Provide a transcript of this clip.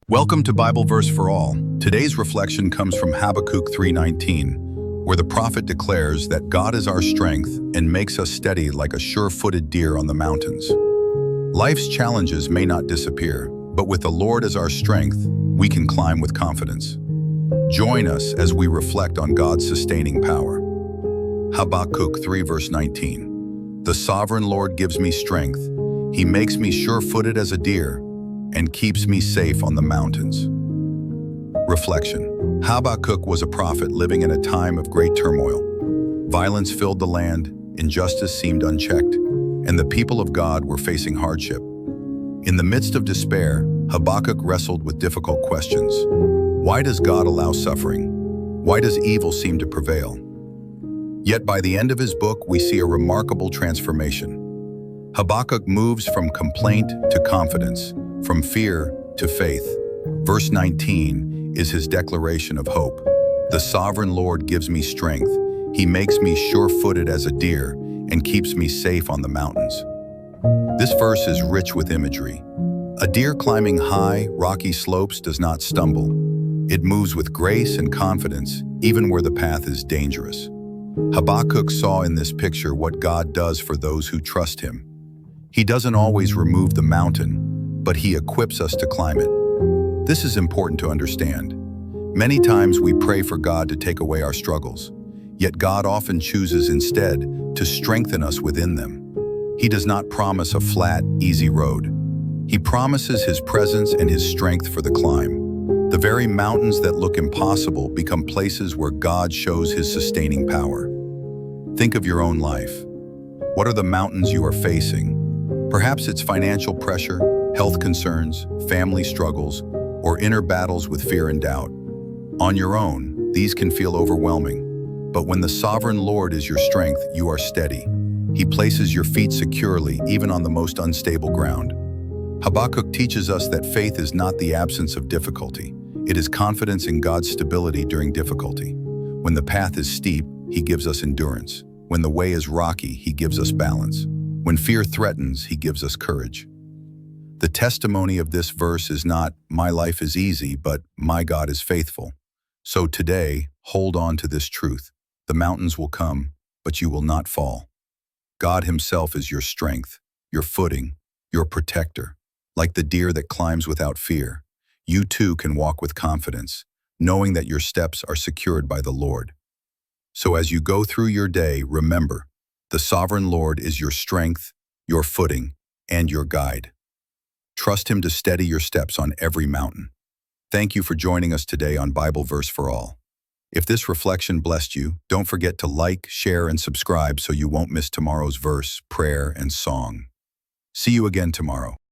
Welcome to Bible Verse for All. Today's reflection comes from Habakkuk 3:19, where the prophet declares that God is our strength and makes us steady like a sure-footed deer on the mountains. Life's challenges may not disappear, but with the Lord as our strength, we can climb with confidence. Join us as we reflect on God's sustaining power. Habakkuk 3 verse 19. The sovereign Lord gives me strength. He makes me sure-footed as a deer and keeps me safe on the mountains. Reflection. Habakkuk was a prophet living in a time of great turmoil. Violence filled the land, injustice seemed unchecked, and the people of God were facing hardship. In the midst of despair, Habakkuk wrestled with difficult questions. Why does God allow suffering? Why does evil seem to prevail? Yet by the end of his book, we see a remarkable transformation. Habakkuk moves from complaint to confidence, from fear to faith. Verse 19 is his declaration of hope. The sovereign Lord gives me strength. He makes me sure-footed as a deer and keeps me safe on the mountains. This verse is rich with imagery. A deer climbing high, rocky slopes does not stumble. It moves with grace and confidence, even where the path is dangerous. Habakkuk saw in this picture what God does for those who trust him. He doesn't always remove the mountain, but he equips us to climb it. This is important to understand. Many times we pray for God to take away our struggles, yet God often chooses instead to strengthen us within them. He does not promise a flat, easy road. He promises his presence and his strength for the climb. The very mountains that look impossible become places where God shows his sustaining power. Think of your own life. What are the mountains you are facing? Perhaps it's financial pressure, health concerns, family struggles, or inner battles with fear and doubt. On your own, these can feel overwhelming. But when the sovereign Lord is your strength, you are steady. He places your feet securely, even on the most unstable ground. Habakkuk teaches us that faith is not the absence of difficulty. It is confidence in God's stability during difficulty. When the path is steep, he gives us endurance. When the way is rocky, he gives us balance. When fear threatens, he gives us courage. The testimony of this verse is not, "My life is easy," but "My God is faithful." So today, hold on to this truth. The mountains will come, but you will not fall. God himself is your strength, your footing, your protector. Like the deer that climbs without fear, you too can walk with confidence, knowing that your steps are secured by the Lord. So as you go through your day, remember, the sovereign Lord is your strength, your footing, and your guide. Trust him to steady your steps on every mountain. Thank you for joining us today on Bible Verse for All. If this reflection blessed you, don't forget to like, share, and subscribe so you won't miss tomorrow's verse, prayer, and song. See you again tomorrow.